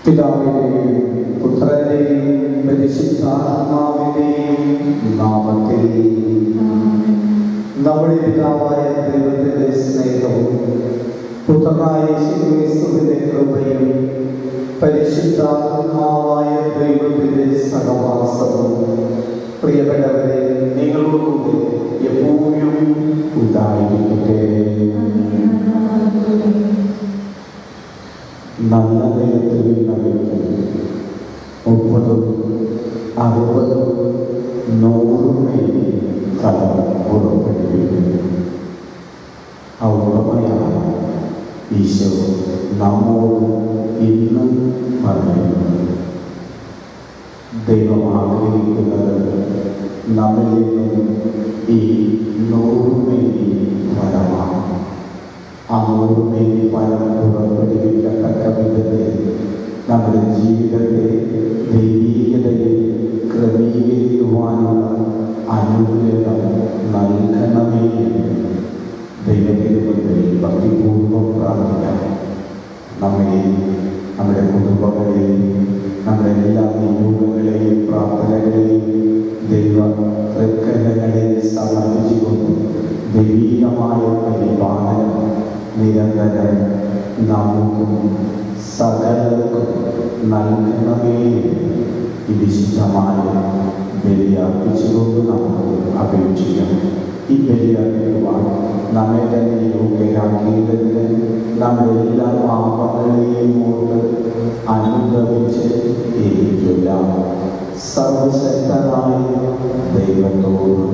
പിതാവിന്റെയും പുത്രന്റെയും പരിശുദ്ധാത്മാവിന്റെയും നാമത്തിൽ നമ്മുടെ പിതാവായ ദൈവത്തിന്റെ സ്നേഹവും പുത്രനായ യേശുക്രിസ്തുവിന്റെ കൃപയും പരിശുദ്ധാത്മാവായ ദൈവത്തിന്റെ സഹവാസവും പ്രിയപ്പെട്ടവരെ നിങ്ങളോടുകൂടി എപ്പോഴും ഉണ്ടായിരിക്കട്ടെ. നല്ല ദൈവത്തിൽ നൽകി 30, 60, 100 ഫലം പുറപ്പെടുവിക്കുന്നു. ഔറമയാണ് ഈശോ നമ്മോട് ഇന്ന് പറയുന്നത്. ദൈവം ആഗ്രഹിക്കുന്നത് നമ്മിൽ നിന്നും ഈ 100 ഫലമാണ്. ആ 100 ഫലം പുറപ്പെടുവിക്കത്തക്ക വിധത്തിൽ നമ്മുടെ ജീവിതത്തെ ദൈവീകതയിൽ ക്രമീകരിക്കുവാനുള്ള അനുഗ്രഹം നൽകണമേ. ദൈവത്തിന് മുന്നിൽ ഭക്തിപൂർവ്വം പ്രാർത്ഥിക്കാം. നമ്മെയും നമ്മുടെ കുടുംബങ്ങളെയും നമ്മുടെ എല്ലാ നിയോഗങ്ങളെയും പ്രാർത്ഥനകളെയും ദൈവ തൃക്കരങ്ങളെ സമർപ്പിച്ചുകൊണ്ട് ദൈവീകമായ പരിപാലനം നിരന്തരം നമുക്കും സകലർക്കും നൽകണമേ. ഈ വിശുദ്ധമായ ബലിയർപ്പിച്ചുകൊണ്ട് നമുക്ക് അപേക്ഷിക്കാം. ഈ ബലിയർപ്പിക്കുവാൻ നമ്മെ തന്നെ യോഗ്യരാക്കിയതിന് നമ്മുടെ എല്ലാ പാപങ്ങളെയും ഓർത്ത് അനുഭവിച്ച് ഏറ്റുകൊള്ളാം. സർവശക്തനായ ദൈവത്തോടും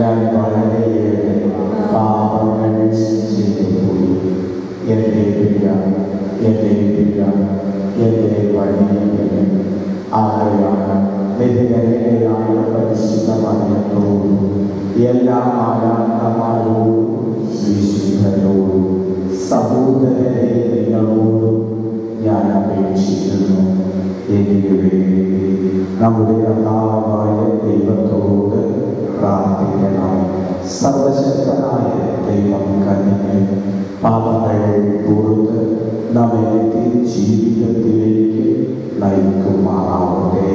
ഞാൻ വളരെയേറെ പാപങ്ങൾ ചെയ്തുപോയി. എന്റെ വഴിയെ ആകെയാണ് നിരകരയായ പരിശുദ്ധമറിയത്തോടും എല്ലാ ആരാധനമാരോടും വിശുദ്ധരോടും സഹോദരരെ നിങ്ങളോടും ഞാൻ അപേക്ഷിക്കുന്നു. എനിക്ക് വേണ്ടി നമ്മുടെ കർത്താവായ ദൈവത്തോട് പ്രാർത്ഥിക്കണം. സർവശക്തനായ ദൈവം കനിഞ്ഞ് പാപങ്ങൾ പുറത്ത് നമ്മെ ജീവിതത്തിലേക്ക് നയിക്കുമാറാവട്ടെ.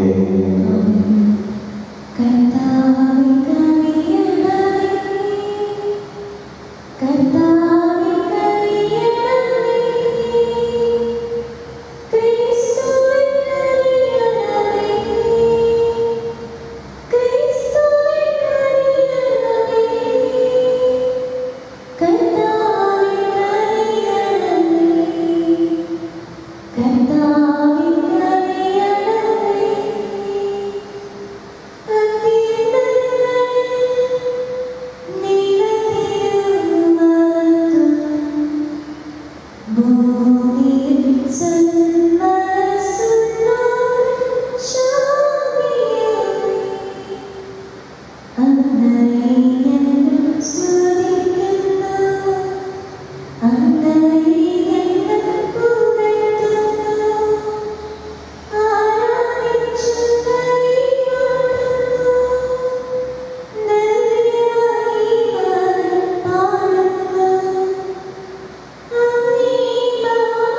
Oh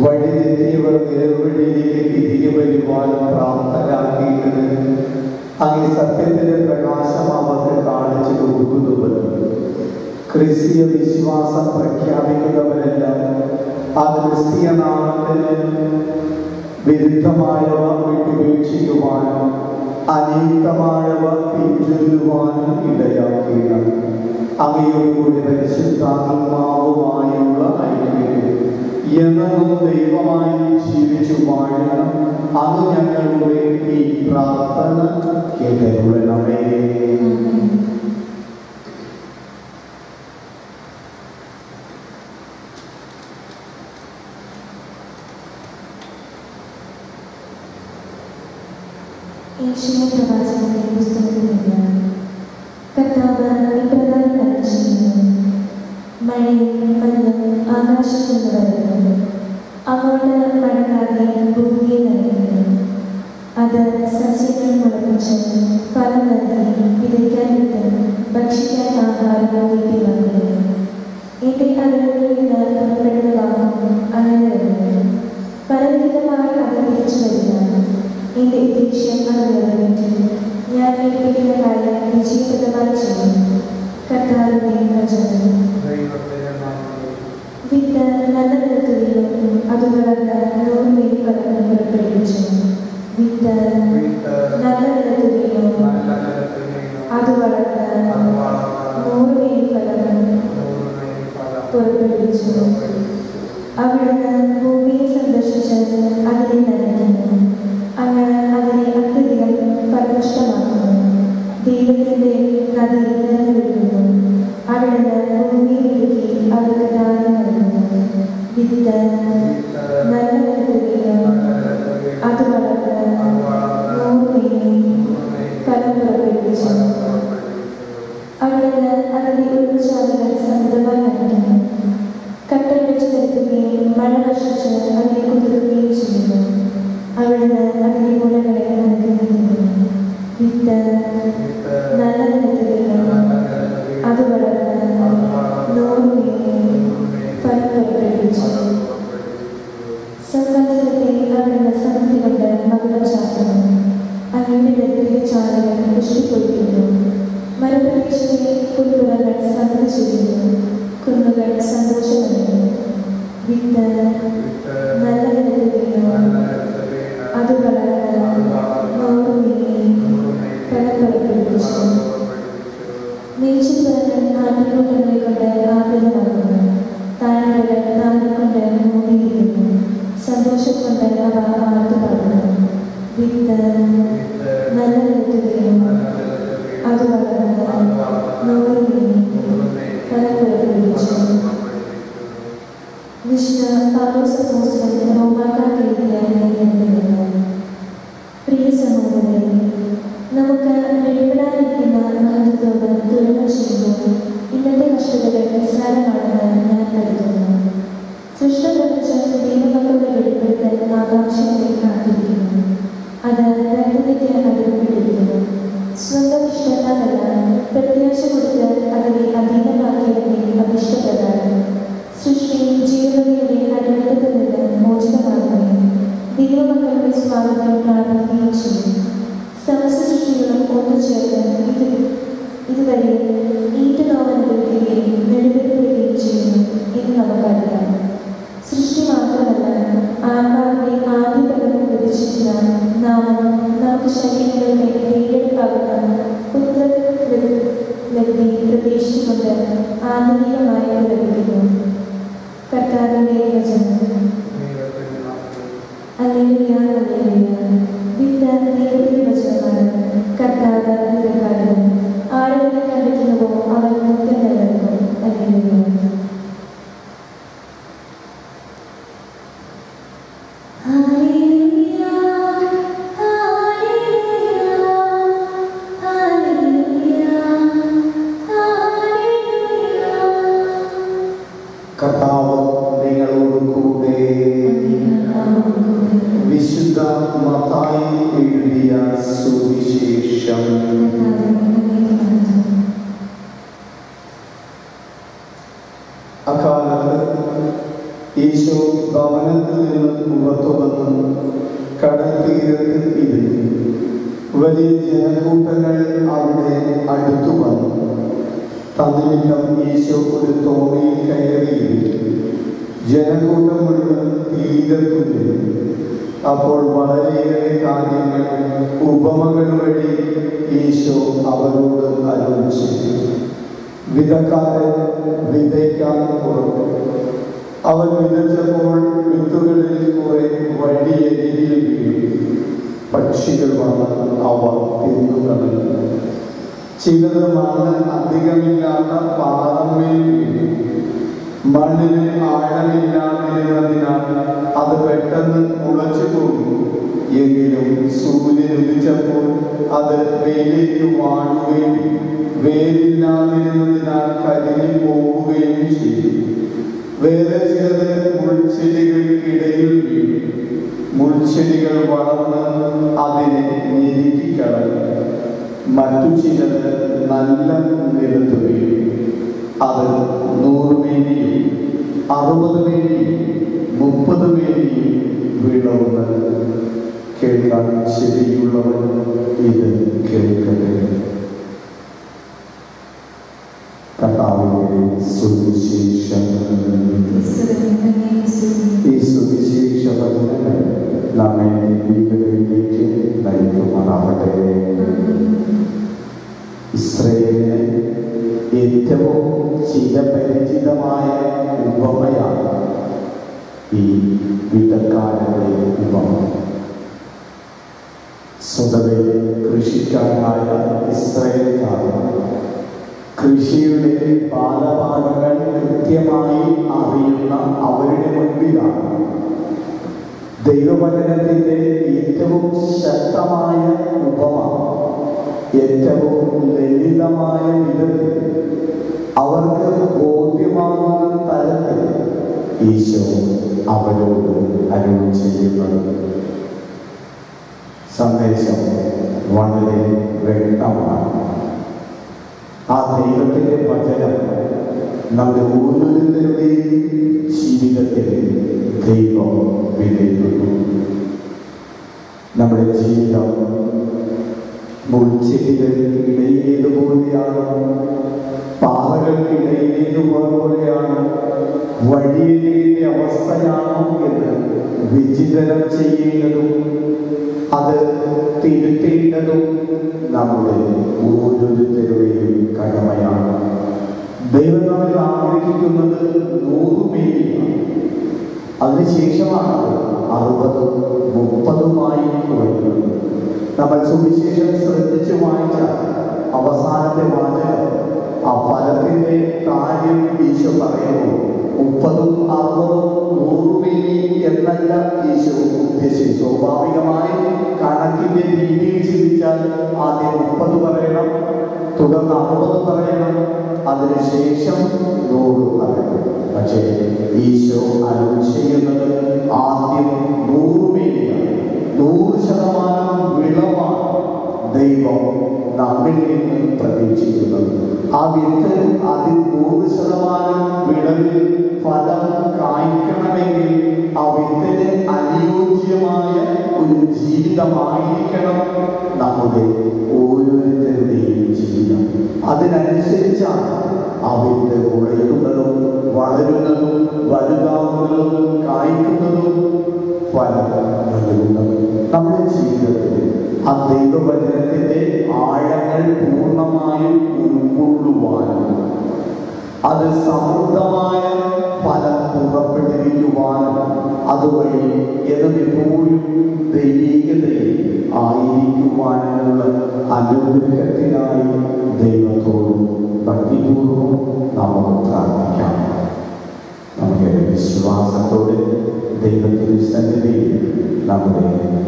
വഴിതെറ്റിയവർ നേർവഴിയിലേക്ക് തിരികെ വരുവാൻ പ്രാപ്തരാക്കിയിട്ട് അങ്ങ് സത്യത്തിന്റെ പ്രകാശം അവർക്ക് കാണിച്ചു കൊടുക്കുന്നവർ ക്രിസ്തീയ വിശ്വാസം പ്രഖ്യാപിക്കുന്നവരെല്ലാം ആ ക്രിസ്തീയ നാമത്തിന് വിരുദ്ധമായവ വിട്ടുവീക്ഷിക്കുവാനും അനീതമായവ പിൻചൊല്ലുവാനും ഇടയാക്കിയ അങ്ങയോടുകൂടി പരിശുദ്ധാത്മാവുമായുള്ള ഐക്യത്തിൽ എന്നും ദൈവമായി ജീവിച്ചു വാഴണം. അത് ഞങ്ങളുടെ ഈ പ്രാർത്ഥന കേട്ടരുളണമേ. ഏഷ്യ പ്രവാചകന്റെ പുസ്തകത്തിൽ നിന്ന് കർത്താവ് ഇപ്രകാരം അരുളിച്ചെയ്യുന്നു. മഴയും മഞ്ഞും ആകാശത്തിൽ നിന്ന് വരുന്നു, അങ്ങോട്ട് മഴക്കാതെ ഭൂമിയെ നനയ്ക്കുന്നു. അത് സസ്യങ്ങൾ മുളപ്പിച്ച് ഫലം നൽകി വിതയ്ക്കാൻ വിത്തും ഭക്ഷിക്കാൻ ആഹാരവും ലഭ്യമാക്കുന്നു. എന്റെ അരുളിൽ നിന്ന് പുറപ്പെടുന്ന വാക്കും അങ്ങനെ വരുന്നു. പലവിധമായി അത് തിരിച്ചു വരിക. എന്റെ ഉദ്ദേശ്യം അത് നിറവേറ്റി ഞാൻ ഏൽപ്പിക്കുന്ന കാര്യം വിജയപ്രദമായി ചെയ്യും. കർത്താവിന്റെ വചനം. വിത്ത് നല്ല നിലത്തുകയും അത് വളർന്ന് 100 മേനി ഫലം പുറപ്പെടുവിച്ചു. വിത്ത് നല്ല നിലത്തുകയും അത് വളർന്ന് 100 മേനി ഫലം പുറപ്പെടുവിച്ചു. അവിടുന്ന് ഭൂമിയെ സന്ദർശിച്ച് അതിനെ നനയ്ക്കുന്നു. അങ്ങനെ അതിനെ അത്യധികം ഫലപുഷ്ടമാക്കുന്നു. ദൈവത്തിന്റെ നദി നിറഞ്ഞൊഴുകുന്നു. അവിടുന്ന് ഭൂമിയെ ഒരുക്കി അവർക്ക് ദാനം നൽകുന്നു. വിത്ത് നല്ല നിലത്തുകയും അത് വളർന്ന് 100 മേനി ഫലം പുറപ്പെടുവിച്ചു. അവിടുന്ന് അതിന്റെ ഉൾച്ചാലുകൾ സമൃദ്ധമായി നനയ്ക്കുന്നു. കട്ടൽ വെച്ച് നിരത്തുകയും മഴ വർഷിച്ച് അതിനെ കുതിർക്കുകയും ചെയ്യുന്നു. അവിടുന്ന് അതിന്റെ മുലകളെ അനുഗ്രഹിക്കുന്നു. വിത്ത് നല്ല നിലത്തുകയും അത് വളർന്ന് 100 മേനി ഫലം പുറപ്പെടുവിച്ചു. സംവത്സരത്തെ അവിടുന്ന് സമൃദ്ധി കൊണ്ട് മകുടം ചാർത്തുന്നു. അങ്ങയുടെ ദരിദ്ര ചാലുകൾ പുഷ്ടിപ്പൊഴിക്കുന്നു. മരുപ്രദേശത്തെ പുൽപ്പുറങ്ങൾ സമൃദ്ധി ചെയ്യുന്നു. കുന്നുകൾ സന്തോഷമണിയുന്നു. വിത്ത് നല്ല നിലത്തുകയും അത് വളർന്ന് 100 മേനി ഫലം പുറപ്പെടുവിച്ചു. മേച്ചിൽപ്പുറങ്ങൾ ആട്ടിൻകൂട്ടങ്ങളെ കൊണ്ട് ആകുലമാകുന്നു. താഴ്വരകൾ താങ്ങിക്കൊണ്ട് മൂടിയിരിക്കുന്നു. സന്തോഷം കൊണ്ട് അവ ആർത്തുപാടുന്നു. വിത്ത് നല്ല നിലത്തുകയും അത് വളർന്ന് 100 മേനി ഫലം പുറപ്പെടുവിച്ചു. വിശുദ്ധ പൗലോസ് അപ്പോസ്തലൻ റോമാക്കാർക്ക് എഴുതിയ ലേഖനത്തിൽ. പ്രിയ സഹോദരരെ, നമുക്ക് വെളിപ്പെടാനിരിക്കുന്ന മഹത്വത്തോട് തുലനം ചെയ്യുമ്പോൾ ഇന്നത്തെ കഷ്ടതകൾ നിസ്സാരമാണെന്ന് ഞാൻ കരുതുന്നു. സൃഷ്ടപ്രപഞ്ചം ദൈവമക്കളുടെ വെളിപ്പെടുത്തൽ ആകാംക്ഷയോടെ കാത്തിരിക്കുന്നു. അത് വ്യക്തതയ്ക്ക് അടിപ്പെട്ടിരിക്കുന്നു. സ്വന്തം ഇഷ്ടത്താലല്ല, പ്രത്യാശ കൊടുത്ത് അതിനെ അധീനമാക്കിയതിന്റെ അഭിഷ്ടപ്രകാരം സൃഷ്ടി ജീവതയുടെ അടിമത്തത്തിൽ നിന്ന് മോചിതമാകുകയും ദൈവമക്കളുടെ സ്വാതന്ത്ര്യം പ്രാപിക്കുകയും ചെയ്യും. സമസ്ത സൃഷ്ടികളും ഒന്നുചേർന്ന് ഇതുവരെ ഈറ്റുനോവനുഭവിക്കുകയും നെടുവേർപ്പെടുകയും ചെയ്യുന്നു എന്ന് നമുക്കറിയാം. സൃഷ്ടി മാത്രമല്ല, ആത്മാവിന്റെ ആദ്യപദം ലഭിച്ചിരുന്ന നാമം നമുക്ക് ശരീരങ്ങളുടെ വീണ്ടെടുപ്പാകുന്ന പുത്രലബ്ധി പ്രതീക്ഷിച്ചുകൊണ്ട് ആന്തരികമായി ലഭിക്കുന്നു. കർത്താവിന്റെ വചനം. Hallelujah, hallelujah. വിത്ത് ദൈവത്തിന്റെ വചനമാണ്. കർത്താവ് വിതക്കാരൻ. ആളുകളെ കണ്ടെത്തുന്നുവോ അവൻ മുക്തം നിലനിൽക്കും. ഹല്ലേലൂയ. കർത്താവ് നിങ്ങളോട് ഭവനത്തിൽ നിന്ന് പുറത്തു വന്ന് കടൽ തീരത്ത് ഇരുന്നു. വലിയ ജനക്കൂട്ടങ്ങൾ അവിടെ അടുത്തു വന്നു. തന്നിമിത്തം ഈശോ ഒരു തോണിയിൽ കയറിയിരുന്നു. ജനക്കൂട്ടം മുഴുവൻ തീരത്തുനിന്നു. അപ്പോൾ വളരെയേറെ കാര്യങ്ങൾ ഉപമകൾ വഴി ഈശോ അവരോട് അരുളിച്ചു. വിതക്കാരൻ വിതയ്ക്കാൻ പുറത്തു. അവൻ വിതച്ചപ്പോൾ വിത്തുകളിൽ കുറെ വഴിയരികിൽ വീണു. പക്ഷികൾ വന്ന് അവ തിന്നുകളഞ്ഞു. ചിലത് മണ്ണ് അധികമില്ലാത്ത പാറമേൽ വീണു. മണ്ണിന് ആഴമില്ലാതിരുന്നതിനാൽ അത് പെട്ടെന്ന് മുളച്ചു പോകും. എങ്കിലും സൂര്യൻ ഉദിച്ചപ്പോൾ അത് വെയിലേക്ക് വാഴുകയും വേരില്ലാതിരുന്നതിനാൽ കരിഞ്ഞു പോവുകയും ചെയ്തു. വേറെ ചിലത് മുൾച്ചെടികൾക്കിടയിൽ വീണു. മുൾച്ചെടികൾ വളർന്ന് അതിനെ ഞെരുക്കിക്കളഞ്ഞു. മറ്റു ചിലത് നല്ല നിലത്ത് വീണു. അത് 100 മേനിയും 60 മേനിയും 30 മേനിയും വീണുണ്ട്. കേൾക്കാൻ ചെവിയുള്ളവൻ ഇത് കേൾക്കട്ടെ. കർത്താവിന്റെ സുവിശേഷം. ഈ സുവിശേഷ വചനങ്ങൾ നമ്മെ ദൈവത്തിലേക്ക് നയിക്കുമാറാവട്ടെ. ഇസ്രായേലിന് ഏറ്റവും ചിരപരിചിതമായ ഉപമയാണ് ഈ വിതക്കാരന്റെ ഉപമ. സ്വതവേ കൃഷിക്കാരായ ഇസ്രായേൽക്കാർ കൃഷിയുടെ ബാലപാഠങ്ങൾ കൃത്യമായി അറിയുന്ന അവരുടെ മുൻപിലാണ് ദൈവവചനത്തിന്റെ ഏറ്റവും ശക്തമായ ഉപമ ഏറ്റവും ലളിതമായ വിധത്തിൽ അവർക്ക് ബോധ്യമാകുന്ന തരത്തിൽ ഈശോ അവരോട് അരുളി ചെയ്യുന്നത്. സന്ദേശം വളരെ വ്യക്തമാണ്. ആ ദൈവത്തിന്റെ വചനം നമ്മുടെ ഓരോരുത്തരുടെയും ജീവിതത്തിൽ ദൈവം വിലയിരുത്തുന്നു. നമ്മുടെ ജീവിതം മുൾച്ചെടികൾക്കിടയിലേതുപോലെയാണ്, പാറകൾക്കിടയിലേതുപോലെയാണ്, വഴിയിലെ അവസ്ഥയാണോ എന്ന് വിചിന്തനം ചെയ്യേണ്ടതും അത് തിരുത്തേണ്ടതും നമ്മുടെ ഓരോരുത്തരുടെയും കടമയാണ്. ദൈവം നമ്മൾ ആഗ്രഹിക്കുന്നത് 100 മേനിയാണ്. അതിനുശേഷമാണ് 60-ഉം 30-ഉമായി കുറയുന്നത്. നമ്മൾ സുവിശേഷം ശ്രദ്ധിച്ചു വായിച്ചാൽ അവസാനത്തെ വാചകം ആ ഫലത്തിന്റെ കാര്യം ഈശോ പറയുന്നു. 30-ഉം 60-ഉം 100 മേനി എന്നല്ല ഈശോ ഉദ്ദേശിച്ചു. സ്വാഭാവികമായി കണക്കിന്റെ രീതിയിൽ ചിന്തിച്ചാൽ ആദ്യം 30 പറയണം, തുടർന്ന് 60 പറയണം, അതിനുശേഷം 100 പറയണം. പക്ഷേ ഈശോ അരുളി ചെയ്യുന്നത് ആദ്യം 100 മേനിയാണ്. 100% വിളവാണ് ദൈവം നമ്മിൽ നിന്ന് പ്രതീക്ഷിക്കുന്നത്. ആ വിത്ത് അതിൽ 100% വിളവിൽ ഫലം കായ്ക്കണമെങ്കിൽ ആ വിത്തിന് അനുയോജ്യമായ ഒരു ജീവിതമായിരിക്കണം നമ്മുടെ ഓരോരുത്തരുടെയും ജീവിതം. അതിനനുസരിച്ചാണ് ആ വിത്ത് ഉളയുന്നതും വളരുന്നതും വലുതാവുന്നതും കായ്ക്കുന്നതും ഫലം നൽകുന്നതും. നമ്മുടെ ജീവിതത്തിൽ ആ ദൈവവചനത്തിന്റെ ആഴങ്ങൾ പൂർണ്ണമായും ഉൾക്കൊള്ളുവാനും അത് സമൃദ്ധമായ ഫലം പുറപ്പെട്ടിരിക്കുവാനും അതുവഴി എപ്പോഴും ദൈവികതയിൽ ആയിരിക്കുവാനുള്ള അനുഗ്രഹത്തിനായി ദൈവത്തോടും ഭക്തിപൂർവ്വം നമുക്ക് പ്രാർത്ഥിക്കാം. നമുക്ക് വിശ്വാസത്തോടെ ദൈവത്തിന്റെ സന്നിധിയിൽ നമ്മുടെ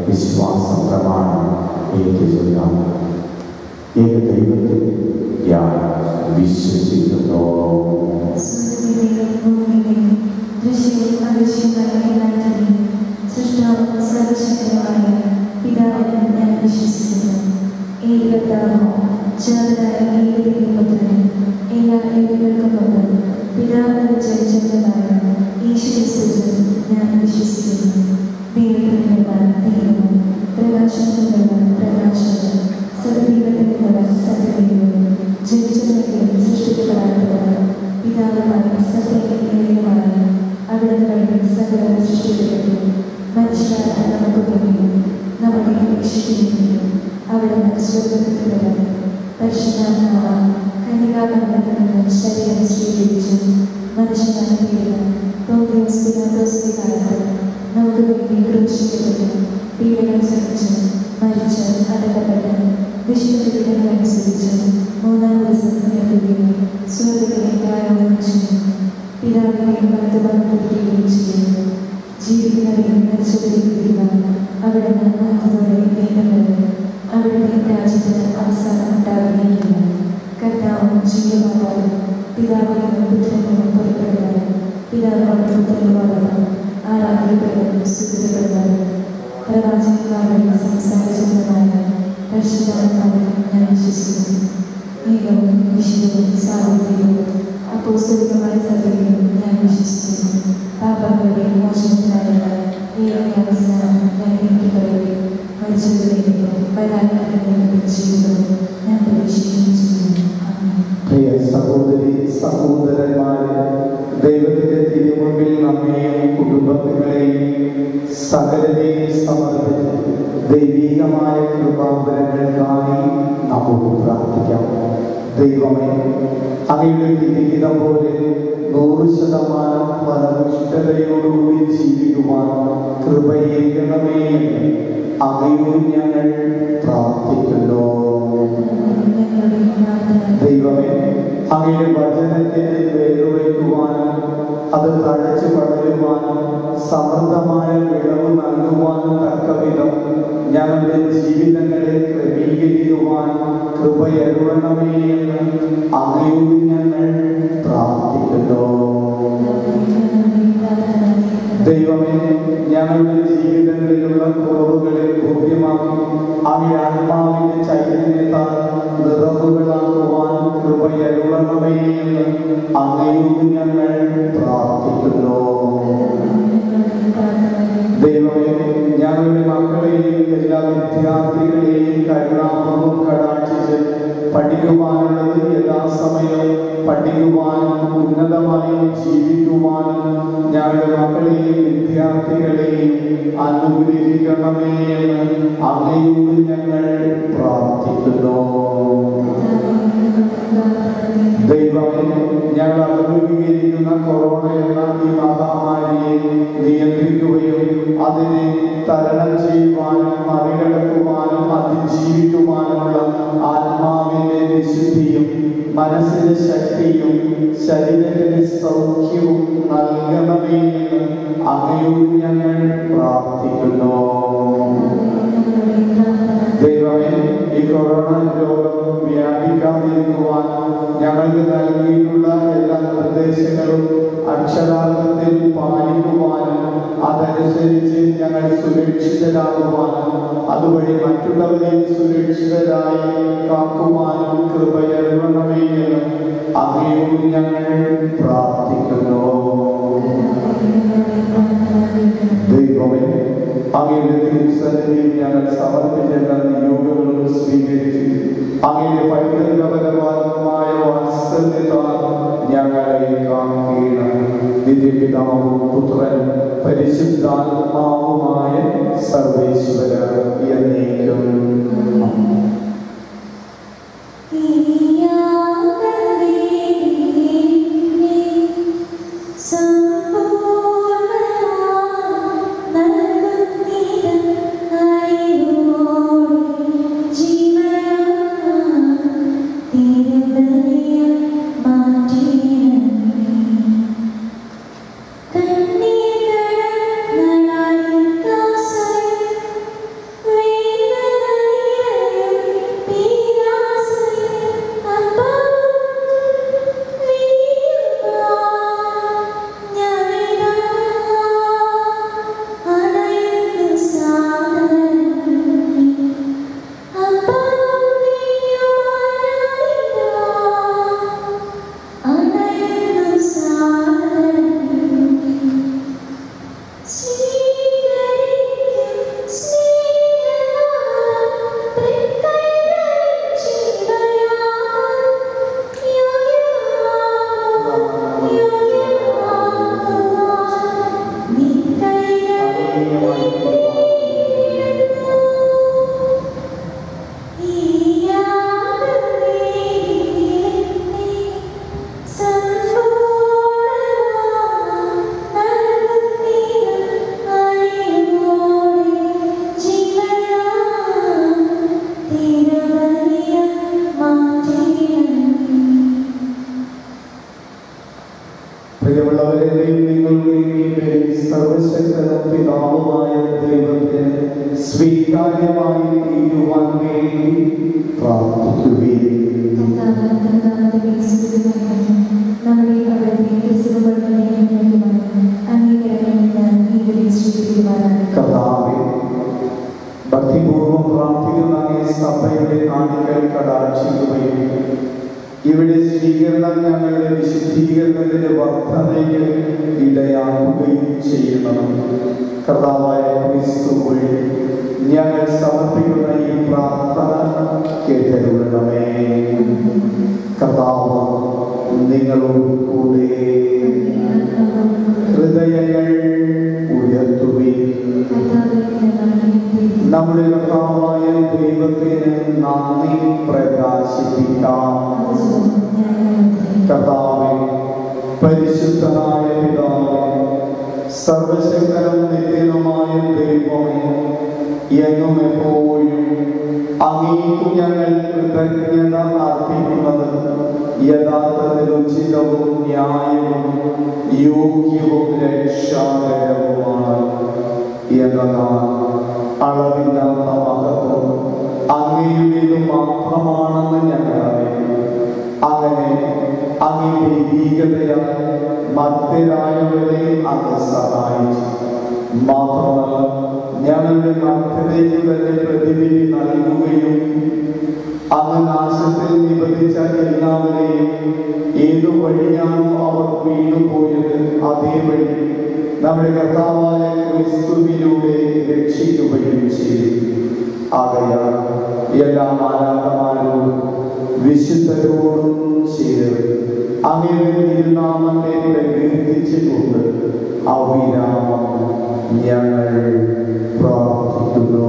വിശ്വാസ പ്രമാണം ഏറ്റുചൊല്ലാം. ഏക ദൈവത്തിൽ ഞാൻ വിശ്വസിക്കുന്നു. പിതാവിനെ ജനിച്ചവനായ യേശുക്രിസ്തുവിൽ ഞാൻ വേണ്ടി സകലം സൃഷ്ടിക്കപ്പെട്ടു. മനുഷ്യരായ നമുക്ക് വേണ്ടിയും നമ്മുടെ രക്ഷയ്ക്കുവേണ്ടിയും അവിടുന്ന് സ്വർഗ്ഗത്തിൽ നിന്ന് പരിശുദ്ധാത്മാവാൽ കന്യകാമറിയത്തിൽ നിന്ന് ശരീരം സ്വീകരിച്ചു. മനുഷ്യനായി തീർന്ന പോന്തിയോസ് പിലാത്തോസിന്റെ കാലത്ത് നമുക്ക് വേണ്ടി ക്രൂശിക്കപ്പെട്ടു. പീഡകൾ സഹിച്ചു മരിച്ച് അടക്കപ്പെട്ട് വിശുദ്ധനുസരിച്ച് മൂന്നാം ദിവസം ഉയർത്തുകയും സ്വർഗ്ഗത്തിലേക്ക് ആരോഹണം ചെയ്യുന്നു. പിതാവിനെയും വലതുഭാഗത്തിരിക്കുകയും ചെയ്യുന്നു. ജീവിക്കുന്നവരെയും മരിച്ചവരെയും തീരുവാൻ അവിടുന്ന് ആത്മാവോടെ വീണ്ടും വരും. അവിടുത്തെ രാജ്യത്തിന് അവസാനം ഉണ്ടാവുകയില്ല. കർത്താവും ജീവമാതാവും പിതാവിനും പുത്രനും പുറപ്പെടുവാനും പിതാവിനോട് പുത്രനുമാകുന്നു ആരാധനപ്പെടുന്നതും സ്തുതിക്കപ്പെടുന്നതും പ്രവാചകന്മാരുടെ സംസാരിച്ചതുമായ പരിശുദ്ധാത്മാവിൽ ഞാൻ വിശ്വസിക്കുന്നു. ഏകവും വിശുദ്ധവും സാർവത്രികവും അപ്പോസ്തലികമായ സഭയിലും ഞാൻ വിശ്വസിക്കുന്നു. പാപങ്ങളുടെ മോചനത്തിനായുള്ള ഏറെ അവസാനം ഞാൻ എനിക്ക് പറയുകയും മരിച്ചവരിലേക്കും വരാനും ജീവിതവും ഞാൻ പ്രതീക്ഷിക്കുകയും ചെയ്യുന്നു. പ്രിയ സഹോദരി സഹോദരന്മാരെ, ദൈവത്തിന്റെ തിരുമുമ്പിൽ നമ്മെയും കുടുംബങ്ങളെയും സകലരെയും സമർപ്പിച്ച് ദൈവീകമായ കൃപാവരങ്ങൾക്കായി നമുക്ക് പ്രാർത്ഥിക്കാം. ദൈവമേ, അങ്ങയുടെ വിധിഹിതം പോലെ 100% ഫലപുഷ്ടതയോടുകൂടി ജീവിക്കുവാൻ കൃപയേകണമേ എന്ന് അങ്ങയോട് ഞങ്ങൾ പ്രാർത്ഥിക്കുന്നു. ദൈവമേ, അങ്ങയുടെ വചനത്തിന് വേരുവയ്ക്കുവാനും അത് തഴച്ചു വളരുവാനും സമൃദ്ധമായ വിളവ് നൽകുവാനും തക്കവിധം ഞങ്ങളുടെ ജീവിതങ്ങളെ ക്രമീകരിക്കുവാൻ കൃപയരുളണമേ എന്ന് അങ്ങയോട് ഞങ്ങൾ പ്രാർത്ഥിക്കുന്നു. ദൈവമേ, ഞങ്ങളുടെ ജീവിതങ്ങളിലുള്ള കുറവുകളെ ബോധ്യമാക്കി അങ്ങയുടെ ആത്മാവിന്റെ ചൈതന്യത്താൽ നിറവുകളാക്കുവാൻ കൃപയരുളണമേ എന്ന് അങ്ങയോട് ഞങ്ങൾ പ്രാർത്ഥിക്കുന്നു. ദൈവമേ, ഞങ്ങളുടെ മക്കളെയും എല്ലാ വിദ്യാർത്ഥികളെയും കരുണാപൂർവ്വം കടാക്ഷിച്ച് പഠിക്കുവാനുള്ളത് യഥാസമയം പഠിക്കുവാനും ഉന്നതമായി ജീവിക്കുവാനും ഞങ്ങളുടെ മക്കളെയും വിദ്യാർത്ഥികളെയും അനുഗ്രഹിക്കണമേ എന്ന് അങ്ങയോട് ഞങ്ങൾ പ്രാർത്ഥിക്കുന്നു. ദൈവമേ, ഞങ്ങൾ അഭിമുഖീകരിക്കുന്ന കൊറോണ എന്ന ഈ മഹാമാരിയെ നിയന്ത്രിക്കുകയും അതിനെ തരണം ചെയ്യുവാനും മറികടക്കുവാനും അതിജീവിക്കുവാനുമുള്ള ആത്മാവിന്റെ വിശുദ്ധിയും മനസ്സിന്റെ ശക്തിയും ശരീരത്തിന്റെ സൗഖ്യവും നൽകണമേ എന്ന് അങ്ങയോട് ഞങ്ങൾ പ്രാർത്ഥിക്കുന്നു. ദൈവമേ, ഈ കൊറോണ രോഗം വ്യാപിക്കാതിരിക്കുവാൻ ഞങ്ങൾക്ക് നൽകിയിട്ടുള്ള എല്ലാ നിർദ്ദേശങ്ങളും അക്ഷരാർത്ഥത്തിൽ പാലിക്കുവാനും അതനുസരിച്ച് ഞങ്ങൾ സുരക്ഷിതരാകുവാനും അതുവഴി മറ്റുള്ളവരെ സുരക്ഷിതരായി കാക്കുവാനും കൃപയരുളണമേ എന്ന് അങ്ങയോട് ഞങ്ങൾ പ്രാർത്ഥിക്കുന്നു. ദൈവമേ, അങ്ങയുടെ തിരുസന്നിധിയിൽ ഞങ്ങൾ സമർപ്പിച്ച നിയോഗങ്ങളും സ്വീകരിച്ച് അങ്ങയുടെ പൈതൃകപരമായ വാത്സല്യത്താൽ ഞങ്ങളെ കാക്കുകയാണ്. നിത്യപിതാവും പുത്രനും പരിശുദ്ധാത്മാവുമായ സർവേശ്വര എന്നേക്കും. സർവശക്തനും പിതാവുമായ ദൈവത്തിന് സ്വീകാര്യമായി തീരുവാൻ വേണ്ടി പ്രാർത്ഥിക്കുകയും കർത്താവേ, ഭക്തിപൂർവ്വം പ്രാർത്ഥിക്കുന്ന അങ്ങേ സഭയുടെ നാടുകൾ കടാക്ഷിക്കുകയും ഇവിടെ സ്വീകരണം ഞങ്ങളുടെ വിശുദ്ധീകരണത്തിന്റെ വർധനയ്ക്ക് ഇടയാക്കുകയും ചെയ്യണം. കർത്താവായ ക്രിസ്തു വഴി ഞങ്ങൾ സമർപ്പിക്കുന്ന ഈ പ്രാർത്ഥന കേട്ടരുളണമേ. കർത്താവ് നിങ്ങളോട് കൂടെ. ഹൃദയങ്ങൾ ഉയർത്തുകയും നമ്മുടെ കർത്താവായ ദൈവത്തിന് നന്ദി പ്രകാശിപ്പിക്കാം. കർത്താവേ, പരിശുദ്ധനായ പിതാവേ, സർവശക്തനും നിത്യനുമായ ദൈവമേ, എന്നും എപ്പോഴും അങ്ങേക്കു ഞങ്ങൾ കൃതജ്ഞത അർപ്പിക്കുന്നത് യഥാർത്ഥത്തിൽ ഉചിതവും ന്യായവും യോഗ്യവും രക്ഷാകരവുമാണ്. എന്നാൽ അളവില്ലാത്ത മഹത്വം അങ്ങയുടേത് മാത്രമാണെന്ന് ഞങ്ങൾ അറിയുന്നു. അങ്ങനെ അങ്ങേ ദൈവീകതയാൽ മർത്യരായവരെ അങ്ങ് സഹായിച്ചു. മാത്രമല്ല, ഞങ്ങളുടെ മർത്യതയ്ക്ക് തന്നെ പ്രതിവിധി നൽകുകയും അങ്ങ് നാശത്തിൽ നിബന്ധിച്ച എല്ലാവരെയും ഏതു വഴിയാണോ അവർ വീണുപോയത് അതേ വഴി നമ്മുടെ കർത്താവായ ക്രിസ്തുവിലൂടെ രക്ഷിക്കുകയും ചെയ്തു. ആകയാൽ എല്ലാ മാലാഖമാരോടും വിശുദ്ധരോടും ചേർന്ന് അങ്ങയുടെ തിരുനാമത്തെ പ്രകീർത്തിച്ചുകൊണ്ട് അവിരാമം ഞങ്ങൾ പ്രാർത്ഥിക്കുന്നു.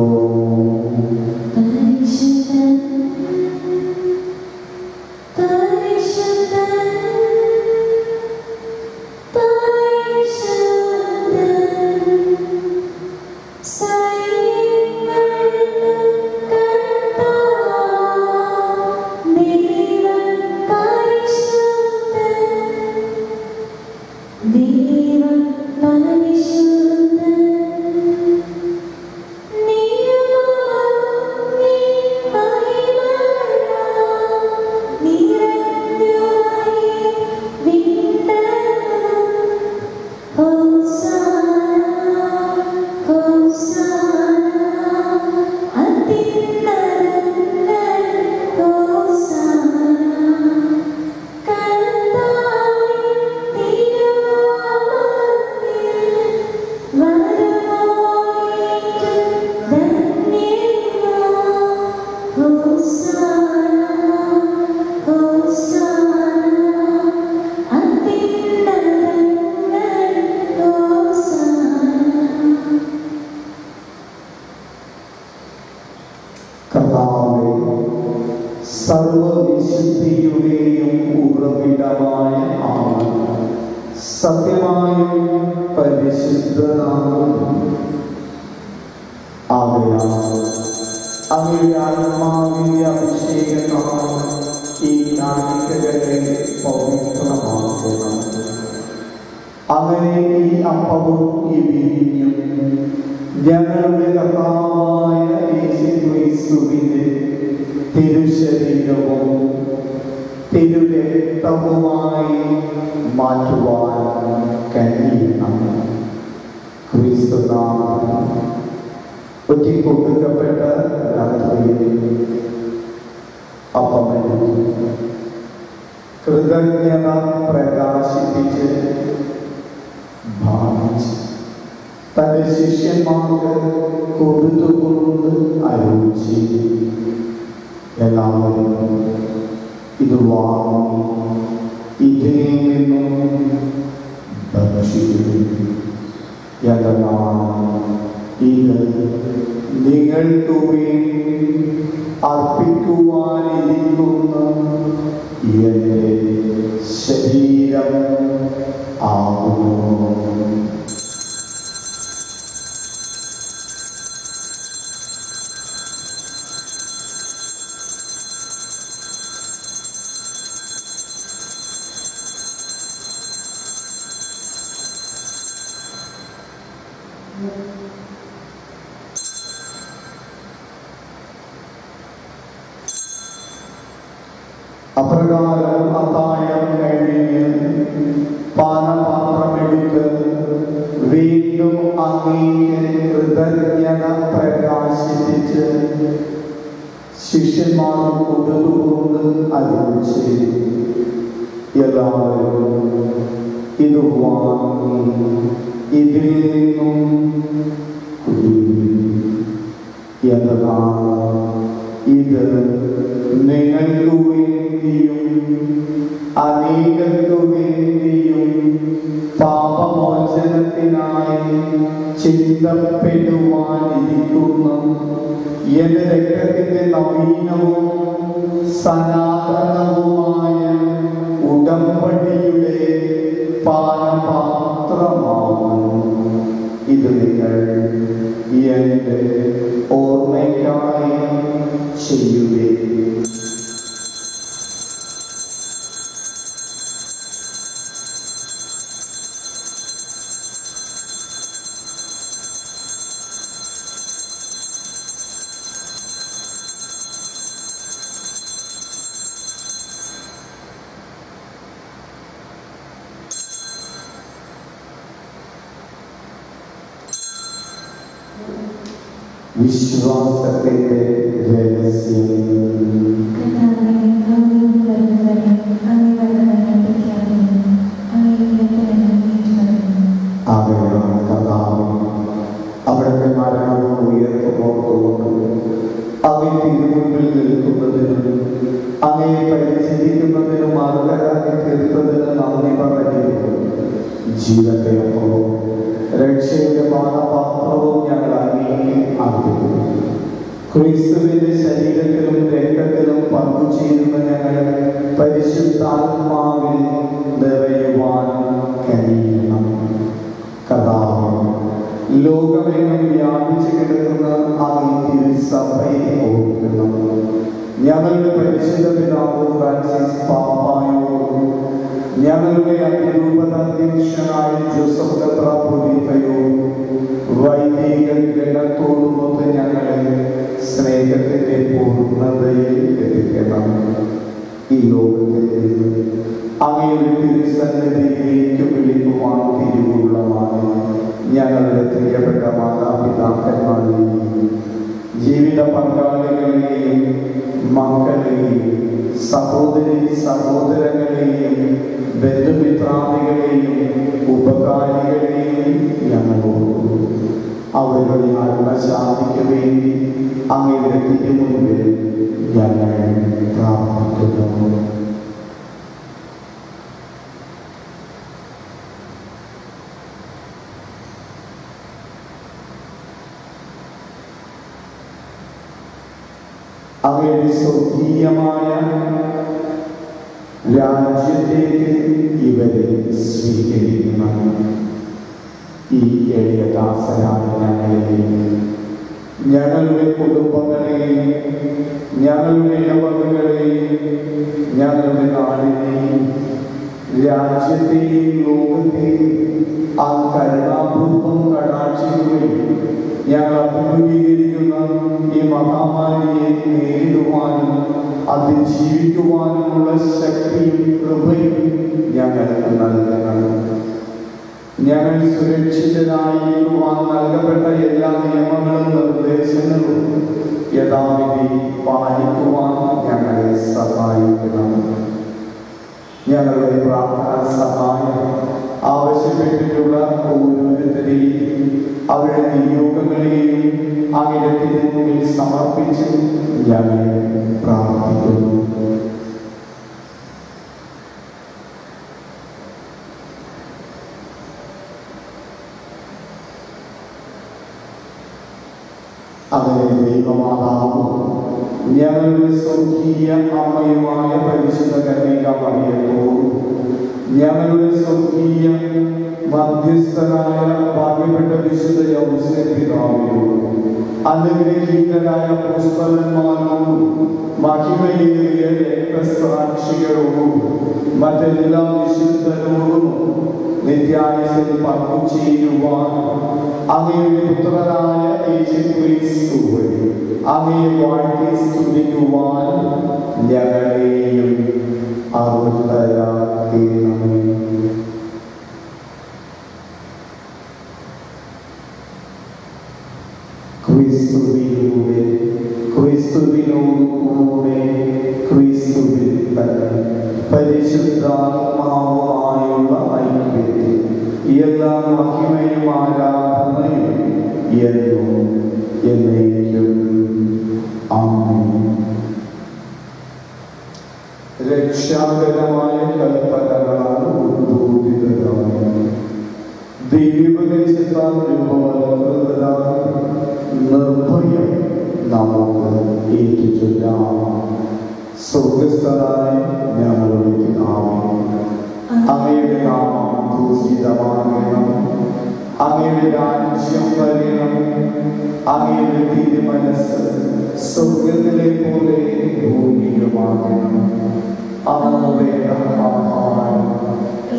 സർവവിശുദ്ധിയുടെയും ഉറവിടമായ ആണ് സത്യമായും പരിശുദ്ധനാകുന്നു. ആകയാൽ അങ്ങയുടെ ആത്മാവിന്റെ അഭിഷേകമാണ് ഈ കാണിക്കകളെ പവിത്രമാക്കണം. അങ്ങനെ ഈ അപ്പവും ഈ വീഞ്ഞും ഞങ്ങളുടെ കർത്താവായ യേശുക്രിസ്തുവിന്റെ തിരുശരീരവും തിരുരക്തവുമായി മാറ്റുവാൻ കഴിയണം. ക്രിസ്തുനാമം ഒറ്റിക്കൊടുക്കപ്പെട്ട രാത്രിയിൽ അപ്പമെടുത്തു കൃതജ്ഞത പ്രകാശിപ്പിച്ച് ഭാവിച്ച് തന്റെ ശിഷ്യന്മാർക്ക് കൊടുത്തുകൊണ്ട് അരുളി, എല്ലാവരും ഇത് വാങ്ങി ഇതിൽ നിന്നും ഭക്ഷിക്കുന്നു. എന്നാൽ ഇത് നിങ്ങൾക്ക് വേണ്ടി അർപ്പിക്കുവാനിരിക്കുന്ന എന്റെ ശരീരം ആകുന്നു. അപ്രകാരം അത്താഴം കഴിഞ്ഞ് പാനപാത്രമെടുത്ത് വീണ്ടും അങ്ങേക്ക് കൃതജ്ഞത പ്രകാശിപ്പിച്ച് ശിഷ്യന്മാർക്ക് കൊടുത്തുകൊണ്ട് അരുളി ചെയ്തു, എല്ലാവരും ഇത് വാങ്ങി ഇതിൽ നിന്നും ഇത് നിങ്ങൾക്ക് വേണ്ടിയും അനേകർക്കു വേണ്ടിയും പാപമോചനത്തിനായി ചിന്തപ്പെടുവാനിരിക്കുന്ന എന്റെ രക്തത്തിന്റെ നവീനവും സനാതനവുമായ ഉടമ്പടിയുടെ പാനപാത്രമാകുന്നു. ഇത് നിങ്ങൾ എന്റെ ഓർമ്മയ്ക്കായി ചെയ്യുകയും വിശ്വാസത്തിന്റെ രഹസ്യം. അവിടുത്തെ മരണവും ഉയർത്തുന്നോർത്തുകൊണ്ട് അവയെ തിരുമുമ്പിൽ നിൽക്കുന്നതിനും അങ്ങയെ പരിചരിക്കുന്നതിനും അർഹരാക്കി തീർത്തതിന് നന്ദി പറയുന്നു. ജീവന്റെ അപ്പവും രക്ഷയുടെ പാനപാത്രവും ഞങ്ങൾ അങ്ങേക്ക് അർപ്പിക്കുന്നു. ക്രിസ്തുവിന്റെ ശരീരത്തിലും രക്തത്തിലും പങ്കുചേരുന്ന ഞങ്ങൾ പരിശുദ്ധാത്മാവിൽ നിറയുവാൻ കഴിയണം. കർത്താവേ, ലോകമെങ്ങും വ്യാപിച്ചു കിടക്കുന്ന അങ്ങേ തിരുസഭയെ ഓർക്കുന്നു. ഞങ്ങളുടെ പരിശുദ്ധ പിതാവ് ഫ്രാൻസിസ് പാപ്പായോടും ഞങ്ങളുടെ അതിരൂപതാധ്യക്ഷനായ ജോസഫ് മെത്രാപ്പോലീത്തയോടും വൈദിക ഗണത്തോടുമൊത്ത് ഞങ്ങളെ സ്നേഹത്തിന്റെ പൂർണ്ണതയിൽ എത്തിക്കണം. ഈ ലോകത്തിൽ അങ്ങയുടെ തിരുസന്നിധിയിലേക്ക് വിളിക്കുവാൻ തിരുവുള്ളമാണ് ഞങ്ങളുടെ പ്രിയപ്പെട്ട മാതാപിതാക്കന്മാരെയും ജീവിത പങ്കാളികളെയും മക്കളെയും സഹോദരി സഹോദരങ്ങളെയും ബന്ധുമിത്രാദികളെയും ഉപകാരികളെയും ഞങ്ങൾ ഓർക്കുന്നു. അവരുടെ ആത്മശാന്തിക്ക് വേണ്ടി അങ്ങയുടെ തിരുമുമ്പിൽ ഞങ്ങൾ പ്രാർത്ഥിക്കുന്നു. അവയുടെ സ്വർഗീയമായ രാജ്യത്തേക്ക് ഇവരെ സ്വീകരിക്കണം. ഈ എളിയ ദാസനായ ഞങ്ങളെയും ഞങ്ങളുടെ കുടുംബങ്ങളെയും ഞങ്ങളുടെ ഇടവകകളെയും ഞങ്ങളുടെ നാടിനെയും രാജ്യത്തെയും ലോകത്തെയും ആ കരുണാപൂർവം കടാക്ഷിക്കുകയും ഞങ്ങൾ അഭിമുഖീകരിക്കുന്ന ഈ മഹാമാരിയെ നേരിടുവാനും അതിജീവിക്കുവാനുമുള്ള ശക്തിയും കൃപയും ഞങ്ങൾക്ക് നൽകണം. ഞങ്ങൾ സുരക്ഷിതരായിരിക്കുവാൻ നൽകപ്പെട്ട എല്ലാ നിയമങ്ങളും നിർദ്ദേശങ്ങളും യഥാവിധി പാലിക്കുവാൻ ഞങ്ങളെ സഹായിക്കണം. ഞങ്ങളുടെ പ്രാർത്ഥന സഹായം ആവശ്യപ്പെട്ടിട്ടുള്ള ഓരോരുത്തരെയും അവരുടെ നിയോഗങ്ങളെയും അങ്ങയുടെ തിരുമുമ്പിൽ സമർപ്പിച്ച് ഞങ്ങൾ പ്രാർത്ഥിക്കുന്നു. അവരെ ദൈവമാതാവും ഞങ്ങളുടെ സ്വർഗീയ അമ്മയുമായ പരിശുദ്ധ കന്യകാമറിയത്തോടും ഞങ്ങളുടെ സ്വർഗീയ മധ്യസ്ഥനായ ഭാഗ്യപ്പെട്ട വിശുദ്ധ യൗസേപ്പ് പിതാവിനോടും അനുഗ്രഹീതരായ അപ്പോസ്തലന്മാരോടും മഹിമയേറിയ രക്തസാക്ഷികളോടും മറ്റെല്ലാ വിശുദ്ധരോടും നിത്യായുസ്സിൽ പങ്കുചേരുവാൻ അങ്ങയുടെ പുത്രനായ യേശുക്രിസ്തു വഴി അങ്ങയെ വാഴ്ത്തി സ്തുതിക്കുവാൻ ഞങ്ങളെയും അർഹരാക്കണമേ. ക്രിസ്തുവിലൂടെ, ക്രിസ്തുവിനോടുകൂടെ, ക്രിസ്തുവിൽ തന്നെ പരിശുദ്ധാത്മാവുമായുള്ള ഐക്യത്തിൽ എല്ലാ മഹിമയും ആരാധനയും എന്നും എന്നേക്കും ആമേൻ. രക്ഷാകരമായ കൽപ്പനകളാൽ ഉദ്ബോധിതരായ ദൈവോപദേശത്താൽ രൂപവൽകൃതരായ നിർഭയം നമുക്ക് ഏറ്റുചൊല്ലാം. സ്വർഗസ്ഥനായ ഞങ്ങളുടെ പിതാവേ, അങ്ങയുടെ നാമം പൂജിതമാകണം, അങ്ങയുടെ രാജ്യം വരണം, അങ്ങയുടെ തിരുമനസ്സ് സ്വർഗത്തിലെ പോലെ ഭൂമിയിലുമാകണം. അന്നു വേണ്ട ആഹാരം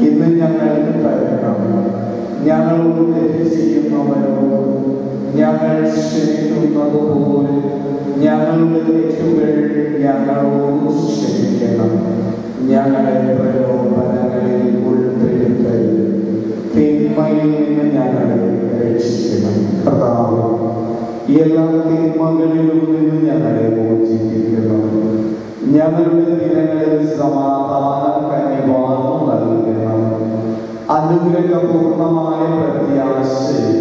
ഇന്ന് ഞങ്ങൾക്ക് തരണം. ഞങ്ങളോട് തെറ്റ് ചെയ്യുന്നവരോട് ഞങ്ങൾ ക്ഷമിക്കുന്നത് പോലെ ഞങ്ങളുടെ തെറ്റുകൾ ഞങ്ങളോട് ക്ഷമിക്കണം. ഞങ്ങളെ പ്രലോഭനങ്ങളിൽ ഉൾപ്പെടുത്തരുത്, തിന്മയിൽ നിന്ന് ഞങ്ങളെ രക്ഷിക്കണം. കർത്താവേ, എല്ലാ തിന്മകളിലും നിന്ന് ഞങ്ങളെ മോചിപ്പിക്കണം. ഞങ്ങളുടെ ദിനങ്ങളിൽ സമാധാനം കനിവാർന്നു നൽകണം. അനുഗ്രഹപൂർണമായ പ്രത്യാശയിൽ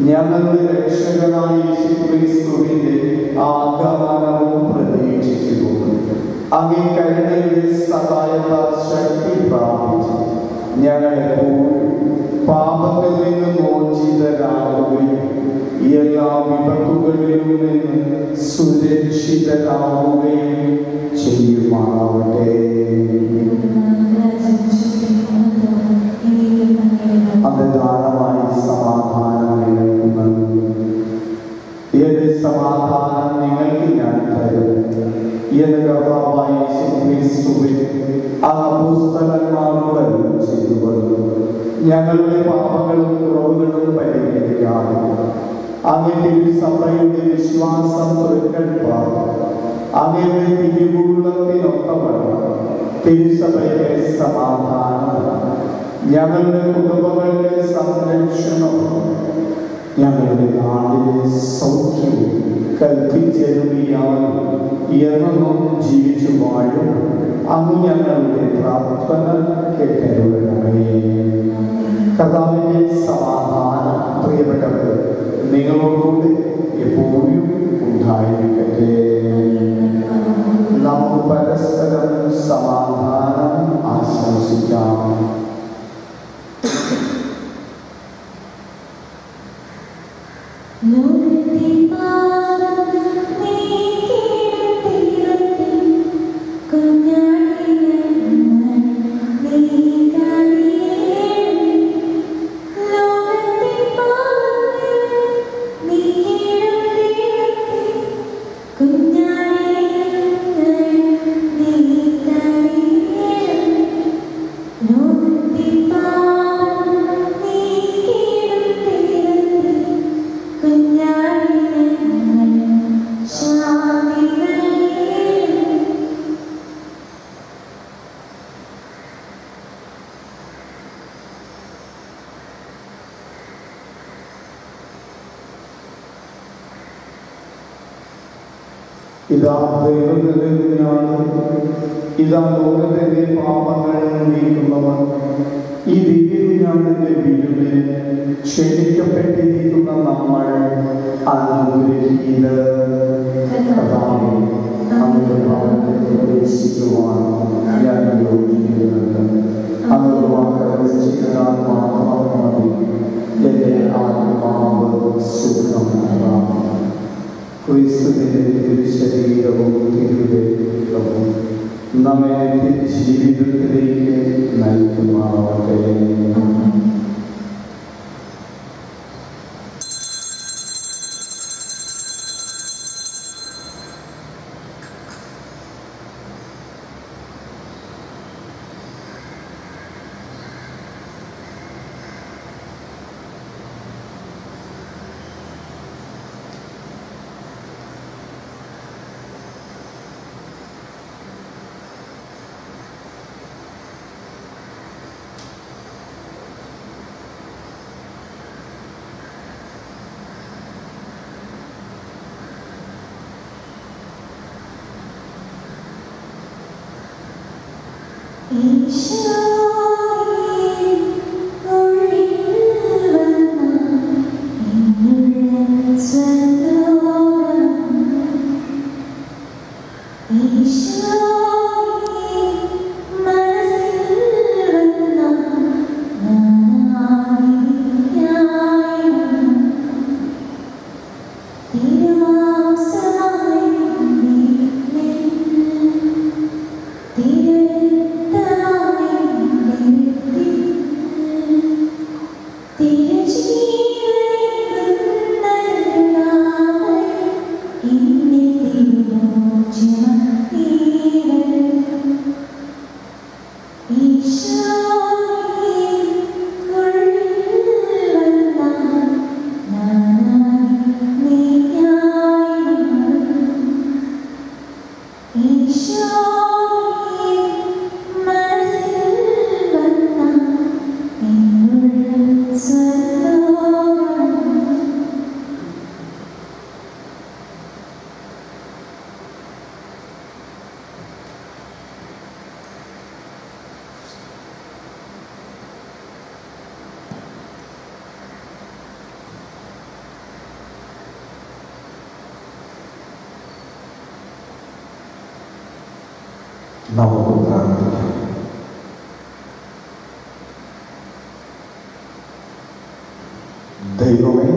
ഞങ്ങളുടെ രക്ഷകനായ യേശുക്രിസ്തുവിന്റെ ആഗമനവും പ്രതീക്ഷിച്ചുകൊണ്ട് അങ്ങേ കരുണയുടെ സഹായത്താൽ ശക്തി പ്രാപിച്ചു ഞങ്ങളെപ്പോഴും പാപത്തിൽ നിന്ന് മോചിതരാകുകയും എല്ലാ വിപത്തുകളിലും നിന്ന് സുരക്ഷിതരാകുകയും ചെയ്യുമാറാവട്ടെ. അതിദാനമായി സമാധാനം നിങ്ങൾക്ക് നൽകുന്നു. ഏത് സമാധാനം നിങ്ങൾക്ക് ഞാൻ തരുന്നു എന്ന് കർത്താവായ യേശുക്രിസ്തുവിൽ അപ്പോസ്തലന്മാരോട് ചെയ്തുവന്നു. ഞങ്ങളുടെ പാപങ്ങളും കുറവുകളും പരിഹരിക്കാതെ അങ്ങയുടെ സഭയുടെ വിശ്വാസം പുറക്കെടുപ്പാണ്. അങ്ങയുടെ തിരുവുള്ളത്തിനൊത്തവണ്ണം തിരുസഭയുടെ സമാധാനം, ഞങ്ങളുടെ കുടുംബങ്ങളുടെ സംരക്ഷണവും ഞങ്ങളുടെ നാടിലെ സൗഖ്യവും കൽപ്പിച്ചെറിയാനും എന്നും ജീവിച്ചു വാഴും അങ്ങ് ഞങ്ങളുടെ പ്രാർത്ഥന കേട്ടരുളണമേ. കർത്താവിന്റെ സമാധാനം പ്രിയപ്പെട്ടവരെ നിങ്ങളോടുകൂടി എപ്പോഴും ഉണ്ടായിരിക്കട്ടെ. നമുക്ക് പരസ്പരം സമാധാനം ആശംസിക്കാം. ഇതാ ദൈവത്തിന്റെ കുഞ്ഞാണ്, ഇതാ ലോകത്തിന്റെ പാപങ്ങൾ നീക്കുന്നവൻ. ഈ ദിവ്യകുഞ്ഞാടിന്റെ വീടിൽ ക്ഷണിക്കപ്പെട്ടിരിക്കുന്ന നമ്മൾ അനുഗ്രഹീതർ. കർത്താവേ, അങ്ങയുടെ ഭവനത്തിൽ പ്രവേശിക്കുവാൻ ഞാൻ യോഗ്യതയുണ്ട്. അങ്ങയുടെ വാക്കുകൾ ചെയ്താൽ മാത്രം മതി എന്റെ ആത്മാവ് സുഖം. ക്രിസ്തുവിന്റെ തിരുശരീരവും തിരുരക്തവും നമ്മെ ജീവിതത്തിലേക്ക് നയിക്കുമാറാവട്ടെ. നമുക്ക് പ്രാർത്ഥിക്കാം. ദൈവമേ,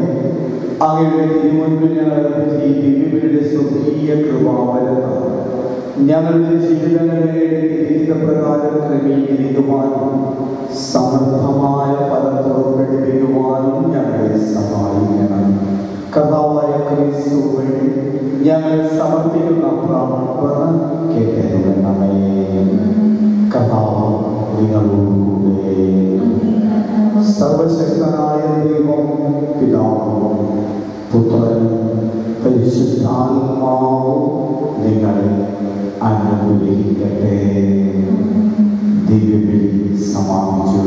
അങ്ങയുടെ തിരുമുൻപിൽ ഞങ്ങൾ ഈ ദിവ്യയുടെ സ്വർഗീയ കൃപാവരത ഞങ്ങളുടെ ജീവിതങ്ങളെ വിഹിതപ്രകാരം ക്രമീകരിക്കുവാനും സമൃദ്ധമായ ഫലം പുറപ്പെടുവിക്കുവാനും ഞങ്ങളെ സഹായിക്കണം. കർത്താവായ ക്രിസ്തുവേ, ഞങ്ങൾ സമർപ്പിക്കുന്ന പ്രാർത്ഥന കേൾക്കണമേ. കർത്താവ് നിങ്ങളോടുകൂടെ. സർവശക്തനായ ദൈവം പിതാവും പുത്രനും പരിശുദ്ധാത്മാവും നിങ്ങളെ അനുഗ്രഹിക്കട്ടെ. ദിവ്യബലി സമാപിച്ചു.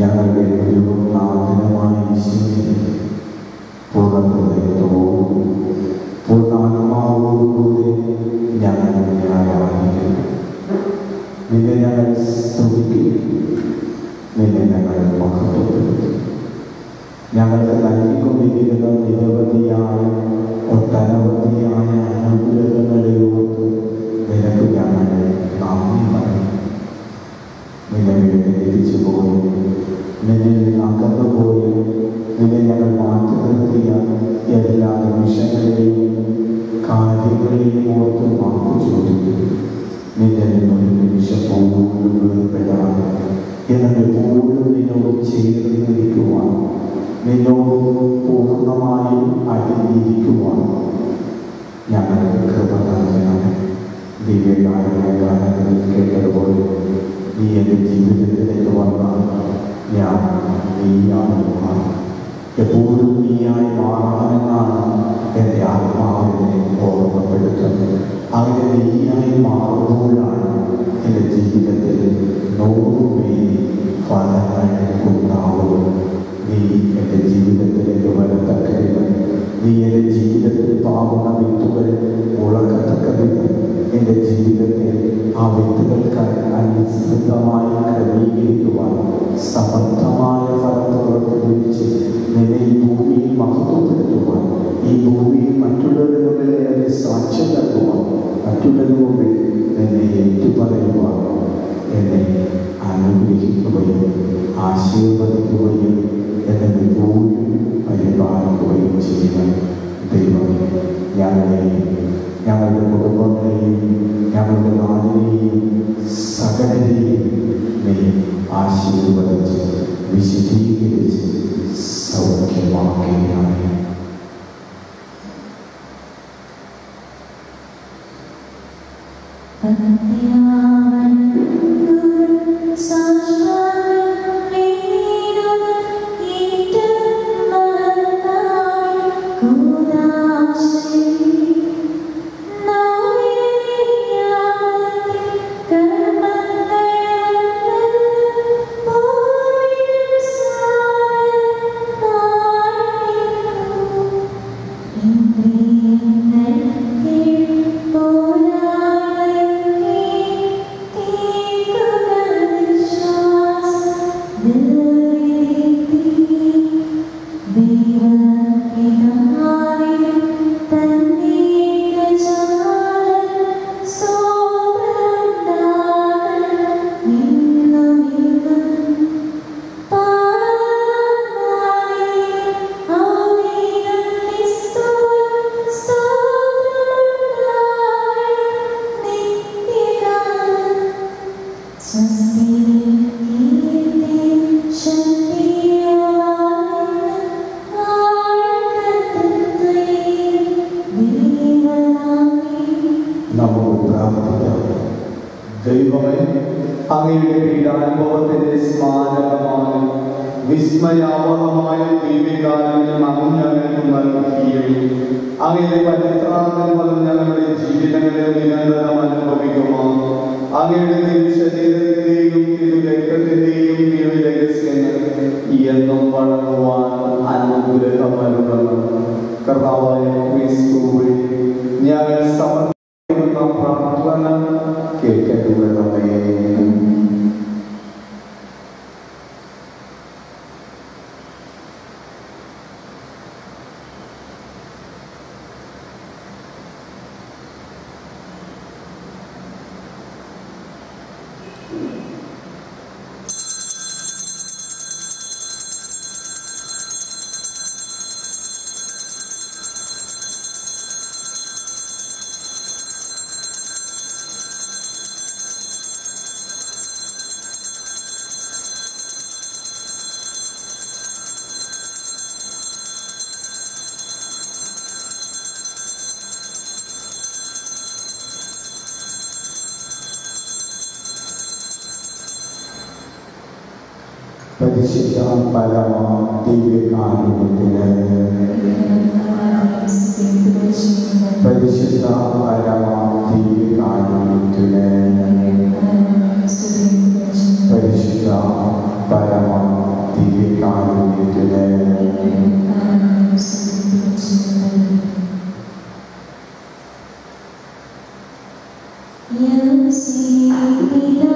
ഞങ്ങളുടെ നാഥനമായ പൂർണ്ണഹൃദയത്തോടും പൂർണ്ണാത്മാവോടുകൂടി ഞങ്ങൾ ആരാധിക്കുന്നു. നിന്നെ ഞങ്ങൾ സ്തുതിക്കുന്നു, നിന്നെ ഞങ്ങൾ മഹത്വപ്പെടുത്തുന്നു. ഞങ്ങൾക്ക് നൽകിക്കൊണ്ടിരിക്കുന്ന നിരവധിയായ ഒട്ടനവധിയായ അനുഗ്രഹങ്ങളെ ഓർത്ത് നിനക്ക് ഞങ്ങൾ നന്ദി പറയും. നിന്നെ വേദനിപ്പിച്ചു പോയി, നിന്നിൽ നിന്ന് അകന്നുപോയി, നിന്നെ ഞങ്ങൾ മാറ്റി നിർത്തിയ എല്ലാ നിമിഷങ്ങളെയും കാര്യങ്ങളെയും ഓർത്ത് മാപ്പ് ചോദിക്കുന്നു. നിന്നെ നിന്നൊരു നിമിഷം പോലും വേർപ്പെടാതെ എന്നെപ്പോഴും നിന്നോട് ചേർന്നിരിക്കുവാൻ, നിന്നോട് പൂർണ്ണമായും അടിഞ്ഞിരിക്കുവാൻ ഞങ്ങൾക്ക് കൃപ നൽകണം. ദിവ്യകാരണങ്ങളിൽ കേട്ടതുപോലെ നീ എൻ്റെ ജീവിതത്തിലേക്ക് വന്നാൽ ഞാൻ നീയായി മാറും. എപ്പോഴും നീയായി മാറാമെന്നാണ് എൻ്റെ ആത്മാവിനെ ഓർമ്മപ്പെടുത്തുന്നത്. അങ്ങനെ നീയായി മാറുമ്പോഴാണ് എൻ്റെ ജീവിതത്തിൽ നീ എൻ്റെ ജീവിതത്തിൽ പാകുന്ന വിത്തുകൾ മുളക്കത്തക്ക വിധം എൻ്റെ ജീവിതത്തെ ആ വിത്തുകൾക്കായി അനുസൃതമായി ക്രമീകരിക്കുവാൻ സമർത്ഥമായ ഫലത്തോടൊപ്പം ലഭിച്ച് നിന്നെ ഈ ഭൂമിയിൽ മഹത്വപ്പെടുത്തുവാൻ, ഈ ഭൂമിയിൽ മറ്റുള്ളവരുടെ മുമ്പിൽ നിന്നെ സാക്ഷ്യം നൽകുവാൻ, മറ്റുള്ളവരുടെ മുമ്പിൽ നിന്നെ ഏറ്റുപറയുവാൻ എന്നെ അനുഗ്രഹിക്കുകയും ആശീർവദിക്കുകയും എന്നെ എപ്പോഴും പരിപാലിക്കുകയും ചെയ്യുന്ന ദൈവമേ, ഞങ്ങളെയും ഞങ്ങളുടെ കുടുംബങ്ങളെയും ഞങ്ങളുടെ നാടിനെയും സകലരെയും നീ ആശീർവദിച്ച് വിശദീകരിച്ച് സൗഖ്യമാക്കുകയാണ്. ദൈവമേ, അങ്ങയുടെ പീഡാനുഭവത്തിന്റെ സ്മാരകമായ വിസ്മയാവഹമായ ദിവ്യകാരുണ്യം അങ്ങ് ഞങ്ങൾക്ക് നൽകുകയും അങ്ങയുടെ പരിത്രാണങ്ങളും ഞങ്ങളുടെ ജീവിതങ്ങളെ നിരന്തരം അനുഭവിക്കുമോ. അങ്ങയുടെ തിരുശരീരത്തിന്റെയും തിരുരക്തത്തിന്റെയും തിരുരഹസ്യങ്ങൾ എന്നും വഴങ്ങുവാൻ അനുഗ്രഹമരുളണം. കർത്താവായ ക്രിസ്തുവേ, ഞങ്ങൾ സമർപ്പിക്കുന്ന പ്രാർത്ഥന കേൾക്കണമേ. പരിശുദ്ധ പരമ ദിവ്യകാരുണ്യത്തിന്, പരിശുദ്ധ പരമ ദിവ്യകാരുണ്യത്തിന്, പരിശുദ്ധ പരമ ദിവ്യകാരുണ്യത്തിന്. യേശുവേ